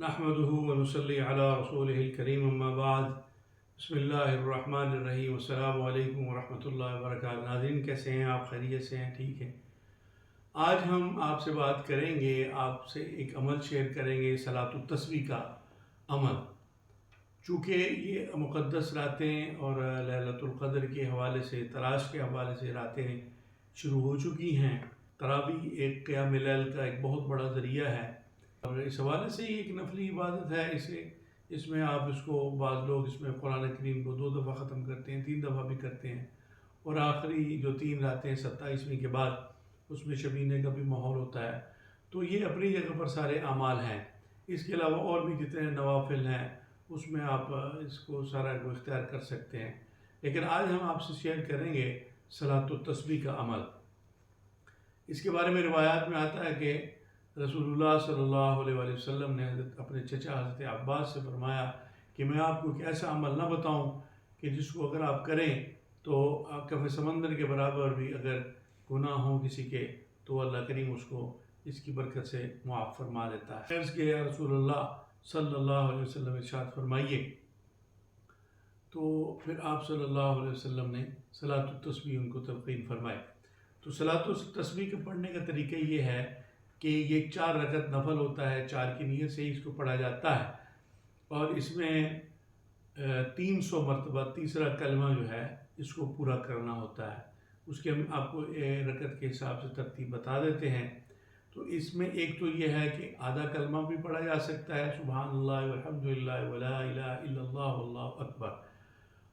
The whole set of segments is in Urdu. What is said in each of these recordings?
نحمده ونصلي على رسوله الكريم اما بعد بسم اللہ الرحمن الرحیم السلام علیکم ورحمۃ اللہ وبرکاتہ۔ ناظرین کیسے ہیں آپ؟ خیریت سے ہیں؟ ٹھیک ہے۔ آج ہم آپ سے بات کریں گے، آپ سے ایک عمل شیئر کریں گے، صلاۃ التسبیح کا عمل۔ چونکہ یہ مقدس راتیں اور لیلۃ القدر کے حوالے سے، تراش کے حوالے سے راتیں شروع ہو چکی ہیں۔ تراویح ایک قیام لیل کا ایک بہت بڑا ذریعہ ہے اور اس حوالے سے یہ ایک نفلی عبادت ہے۔ اس میں آپ اس کو، بعض لوگ اس میں قرآن کریم کو 2 دفعہ ختم کرتے ہیں، 3 دفعہ بھی کرتے ہیں، اور آخری جو 3 راتیں 27ویں کے بعد اس میں شبینے کا بھی ماحول ہوتا ہے۔ تو یہ اپنی جگہ پر سارے اعمال ہیں۔ اس کے علاوہ اور بھی جتنے نوافل ہیں اس میں آپ اس کو سارا کو اختیار کر سکتے ہیں، لیکن آج ہم آپ سے شیئر کریں گے صلاۃ التسبیح کا عمل۔ اس کے بارے میں روایات میں آتا ہے کہ رسول اللہ صلی اللہ علیہ وآلہ وسلم نے اپنے چچا حضرت عباس سے فرمایا کہ میں آپ کو ایک ایسا عمل نہ بتاؤں کہ جس کو اگر آپ کریں تو کف سمندر کے برابر بھی اگر گناہ ہوں کسی کے تو اللہ کریم اس کو اس کی برکت سے معاف فرما دیتا ہے۔ عرض کہ یا رسول اللہ صلی اللہ علیہ وسلم ارشاد فرمائیے۔ تو پھر آپ صلی اللہ علیہ وسلم نے صلاۃ التسبیح ان کو تلقین فرمائی۔ تو صلاۃ التسبیح کے پڑھنے کا طریقہ یہ ہے کہ یہ 4 رکعت نفل ہوتا ہے، 4 کی نیت سے ہی اس کو پڑھا جاتا ہے، اور اس میں 300 مرتبہ تیسرا کلمہ جو ہے اس کو پورا کرنا ہوتا ہے۔ اس کے ہم آپ کو رکعت کے حساب سے ترتیب بتا دیتے ہیں۔ تو اس میں ایک تو یہ ہے کہ آدھا کلمہ بھی پڑھا جا سکتا ہے، سبحان اللہ والحمد للہ ولا الہ الا اللہ واللہ اکبر،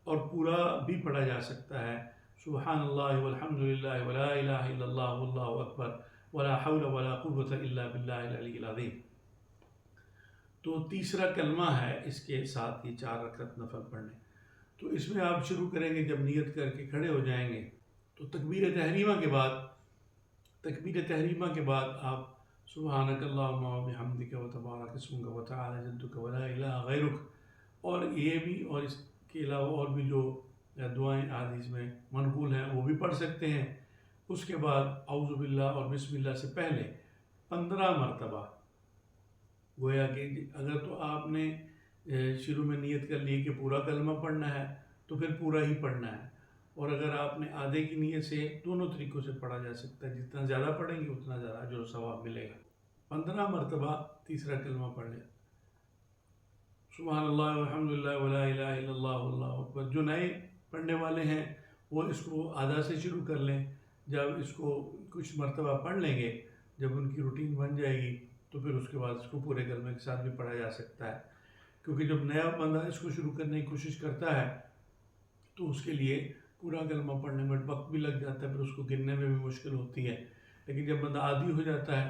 اور پورا بھی پڑھا جا سکتا ہے، سبحان اللہ والحمد للہ ولا الہ الا اللہ واللہ اکبر ولا حول ولا قوة الا باللہ العلی العظیم۔ تو تیسرا کلمہ ہے اس کے ساتھ یہ 4 رکعت نفل پڑھنے۔ تو اس میں آپ شروع کریں گے جب نیت کر کے کھڑے ہو جائیں گے تو تکبیر تحریمہ کے بعد آپ سبحانک اللہم وبحمدک وتبارک اسمک وتعالی جدک ولا الہ غیرک، اور یہ بھی، اور اس کے علاوہ اور بھی جو دعائیں حدیث میں منقول ہیں وہ بھی پڑھ سکتے ہیں۔ اس کے بعد اعوذ باللہ اور بسم اللہ سے پہلے 15 مرتبہ، گویا کہ اگر تو آپ نے شروع میں نیت کر لی کہ پورا کلمہ پڑھنا ہے تو پھر پورا ہی پڑھنا ہے، اور اگر آپ نے آدھے کی نیت سے، دونوں طریقوں سے پڑھا جا سکتا ہے، جتنا زیادہ پڑھیں گے اتنا زیادہ اجر و ثواب ملے گا۔ 15 مرتبہ تیسرا کلمہ پڑھ لیں، سبحان اللہ والحمد للہ ولا الہ الا اللہ واللہ اکبر۔ جو نئے پڑھنے والے ہیں وہ اس کو آدھا سے شروع کر لیں، جب اس کو کچھ مرتبہ پڑھ لیں گے، جب ان کی روٹین بن جائے گی تو پھر اس کے بعد اس کو پورے کلمے کے ساتھ بھی پڑھا جا سکتا ہے، کیونکہ جب نیا بندہ اس کو شروع کرنے کی کوشش کرتا ہے تو اس کے لیے پورا کلمہ پڑھنے میں وقت بھی لگ جاتا ہے، پھر اس کو گننے میں بھی مشکل ہوتی ہے، لیکن جب بندہ عادی ہو جاتا ہے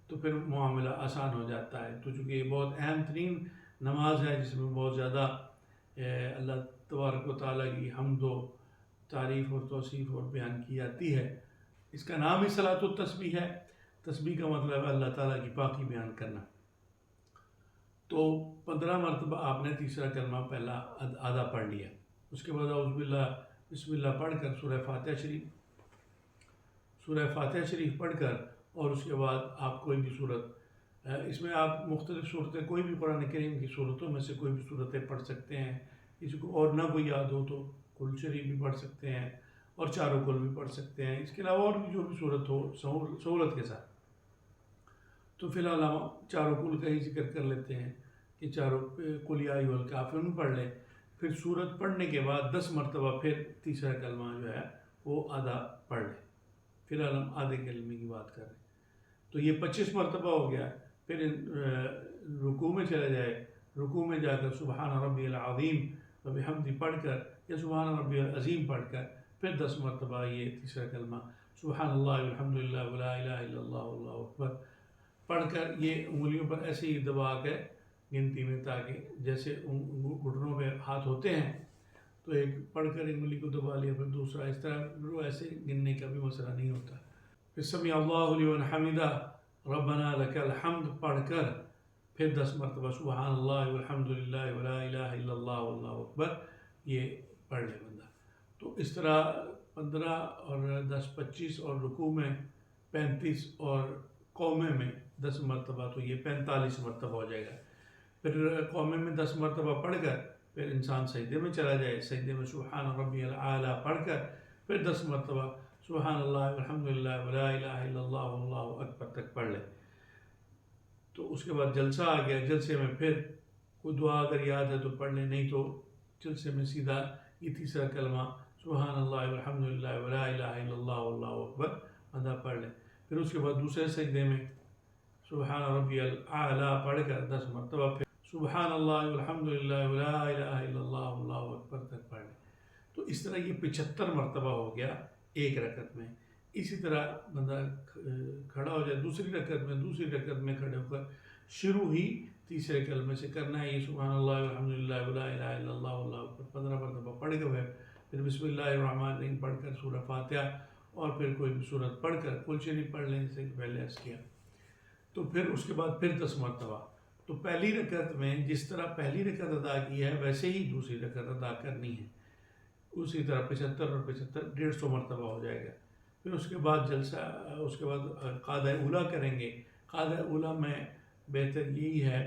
تو پھر معاملہ آسان ہو جاتا ہے۔ تو چونکہ یہ بہت اہم ترین نماز ہے جس میں بہت زیادہ اللہ تبارک و تعالیٰ کی حمد و تعریف اور توصیف اور بیان کی جاتی ہے، اس کا نام ہی صلاۃ التسبیح ہے۔ تسبیح کا مطلب ہے اللہ تعالیٰ کی پاکی بیان کرنا۔ تو 15 مرتبہ آپ نے تیسرا کلمہ پہلا آدھا پڑھ لیا، اس کے بعد اعوذ باللہ بسم اللہ پڑھ کر سورہ فاتحہ شریف پڑھ کر، اور اس کے بعد آپ کوئی بھی صورت، اس میں آپ مختلف صورتیں، کوئی بھی قرآن کریم کی صورتوں میں سے کوئی بھی صورتیں پڑھ سکتے ہیں۔ کسی کو اور نہ کوئی یاد ہو تو کل شریف بھی پڑھ سکتے ہیں، اور چاروں کل بھی پڑھ سکتے ہیں۔ اس کے علاوہ اور بھی جو بھی صورت ہو سہولت کے ساتھ۔ تو فی الحال ہم چاروں کل کا ہی ذکر کر لیتے ہیں کہ چاروں قل یا ایھا الکافرون پڑھ لیں، پھر صورت پڑھنے کے بعد 10 مرتبہ پھر تیسرا کلمہ جو ہے وہ آدھا پڑھ لیں۔ فی الحال ہم آدھے کلمے کی بات کر رہے ہیں، تو یہ 25 مرتبہ ہو گیا۔ پھر رکوع میں چلا جائے، رکوع میں جا کر سبحان ربی العظیم وبحمدہ پڑھ کر، یا سبحان ربی العظیم پڑھ کر، پھر 10 مرتبہ یہ تیسرا کلمہ سبحان اللہ والحمد للہ ولا الہ الا اللہ واللہ اکبر پڑھ کر، یہ انگلیوں پر ایسے ہی دبا کے گنتی میں، تاکہ جیسے گھٹنوں پہ ہاتھ ہوتے ہیں تو ایک پڑھ کر انگلی کو دبا لیا، پھر دوسرا، اس طرح ایسے گننے کا بھی مسئلہ نہیں ہوتا۔ پھر سمیع اللہ لمن حمدہ ربنا لک الحمد پڑھ کر، پھر 10 مرتبہ سبحان اللہ والحمد للہ ولا الہ الا اللہ واللہ اکبر یہ پڑھ لے بندہ۔ تو اس طرح 15 اور 10 25، اور رکوع میں 35، اور قومے میں 10 مرتبہ، تو یہ 45 مرتبہ ہو جائے گا۔ پھر قومے میں 10 مرتبہ پڑھ کر پھر انسان سجدے میں چلا جائے، سجدے میں سبحان ربی الاعلیٰ پڑھ کر پھر 10 مرتبہ سبحان اللہ والحمدللہ ولا الہ الا اللہ واللہ اکبر تک پڑھ لے۔ تو اس کے بعد جلسہ آ گیا، جلسے میں پھر کوئی دعا اگر یاد ہے تو پڑھ لیں، نہیں تو جلسے میں سیدھا یہ تیسرا کلمہ سبحان اللہ والحمدللہ ولا الہ الا اللہ واللہ اکبر ادا پڑھ لیں۔ پھر اس کے بعد دوسرے سجدے میں سبحان ربی الاعلیٰ پڑھ کر 10 مرتبہ پھر سبحان اللہ والحمدللہ ولا الہ الا اللہ واللہ اکبر تک پڑھ لیں۔ تو اس طرح یہ 75 مرتبہ ہو گیا ایک رکعت میں۔ اسی طرح بندہ کھڑا ہو جائے دوسری رکعت میں کھڑے ہو کر شروع ہی تیسرے کلمے سے کرنا ہے، یہ سبحان اللہ والحمدللہ ولا الہ الا اللہ واللہ اکبر 15 مرتبہ پڑھ کے پھر بسم اللہ الرحمن الرحیم پڑھ کر سورہ فاتحہ اور پھر کوئی بھی سورت پڑھ کر کل شریف پڑھ لیں جیسے کہ پہلے عرض کیا۔ تو پھر اس کے بعد پھر 10 مرتبہ۔ تو پہلی رکعت میں جس طرح پہلی رکعت ادا کی ہے ویسے ہی دوسری رکعت ادا کرنی ہے، اسی طرح 75 اور 75 150 مرتبہ ہو جائے گا۔ پھر اس کے بعد جلسہ، اس کے بعد قعدہ اولیٰ کریں گے۔ قعدہ اولیٰ میں بہتر یہی ہے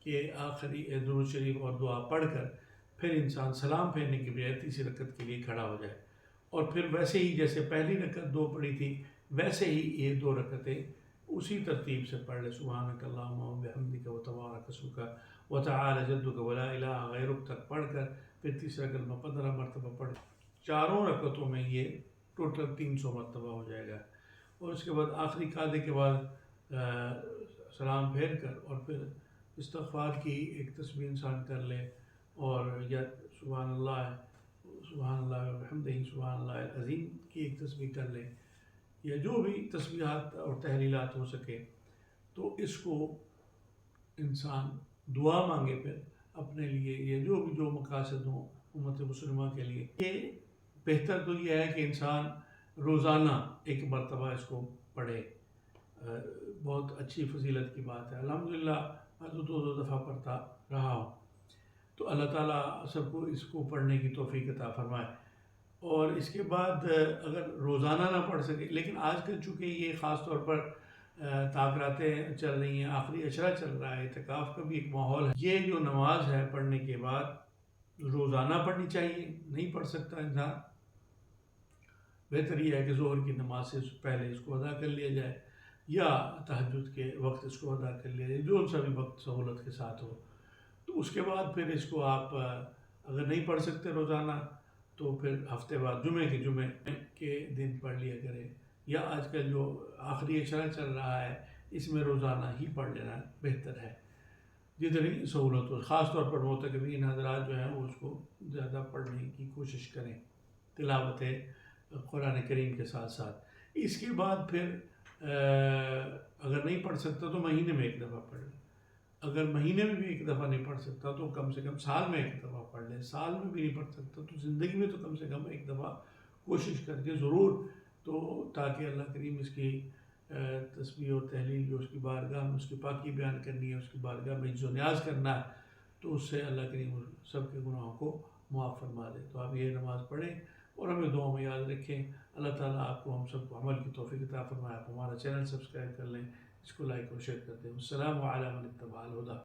کہ آخری درود شریف اور دعا پڑھ کر پھر انسان سلام پھیرنے کی بجائے تیسری رکعت کے لیے کھڑا ہو جائے، اور پھر ویسے ہی جیسے پہلی رکعت 2 پڑھی تھی ویسے ہی یہ 2 رکعتیں اسی ترتیب سے پڑھ لے، سبحانک اللہم وبحمدک وتبارک اسمک وتعالی جدک ولا الہ غیرک تک پڑھ کر پھر تیسرا کلمہ 15 مرتبہ پڑھ کر چاروں رکعتوں میں یہ ٹوٹل 300 مرتبہ ہو جائے گا۔ اور اس کے بعد آخری قعدے کے بعد سلام پھیر کر اور پھر استغفار کی ایک تسبیح انسان کر لے، اور یا سبحان اللہ وبحمدہ سبحان اللہ العظیم کی ایک تسبیح کر لے، یا جو بھی تسبیحات اور تحلیلات ہو سکے، تو اس کو انسان دعا مانگے پھر اپنے لیے یا جو مقاصد ہوں امت مسلمہ کے لیے۔ یہ بہتر تو یہ ہے کہ انسان روزانہ ایک مرتبہ اس کو پڑھے، بہت اچھی فضیلت کی بات ہے۔ الحمدللہ میں تو 2 دفعہ پڑھتا رہا ہوں، تو اللہ تعالیٰ سب کو اس کو پڑھنے کی توفیق عطا فرمائے۔ اور اس کے بعد اگر روزانہ نہ پڑھ سکے، لیکن آج کل چونکہ یہ خاص طور پر تعاقراتیں چل رہی ہیں، آخری اشرا چل رہا ہے، اعتکاف کا بھی ایک ماحول ہے، یہ جو نماز ہے پڑھنے کے بعد روزانہ پڑھنی چاہیے۔ نہیں پڑھ سکتا انسان، بہتر یہ ہے کہ ظہر کی نماز سے پہلے اس کو ادا کر لیا جائے، یا تہجد کے وقت اس کو ادا کر لیا جائے، جو سا بھی وقت سہولت کے ساتھ ہو۔ تو اس کے بعد پھر اس کو آپ اگر نہیں پڑھ سکتے روزانہ تو پھر ہفتے بعد جمعے کے دن پڑھ لیا کرے، یا آج کل جو آخری اشرا چل رہا ہے اس میں روزانہ ہی پڑھ لینا بہتر ہے، جتنی سہولت ہو۔ خاص طور پر معتکفین حضرات جو ہیں وہ اس کو زیادہ پڑھنے کی کوشش کریں، تلاوت قرآن کریم کے ساتھ ساتھ۔ اس کے بعد پھر اگر نہیں پڑھ سکتا تو مہینے میں 1 دفعہ پڑھ لیں، اگر مہینے میں بھی 1 دفعہ نہیں پڑھ سکتا تو کم سے کم سال میں 1 دفعہ پڑھ لیں، سال میں بھی نہیں پڑھ سکتا تو زندگی میں تو کم سے کم 1 دفعہ کوشش کر کے ضرور، تو تاکہ اللہ کریم اس کی تسبیح اور تحلیل جو اس کی بارگاہ میں اس کی پاکی بیان کرنی ہے، اس کی بارگاہ میں عز و نیاز کرنا ہے، تو اس سے اللہ کریم سب کے گناہوں کو معاف فرما دے۔ تو آپ یہ نماز پڑھیں اور ہمیں دعاؤں میں یاد رکھیں۔ اللہ تعالیٰ آپ کو ہم سب کو عمل کی توفیق عطا فرمائے۔ آپ ہمارا چینل سبسکرائب کر لیں، اس کو لائک اور شیئر کر دیں۔ السلام علیکم ورحمۃ اللہ وبرکاتہ۔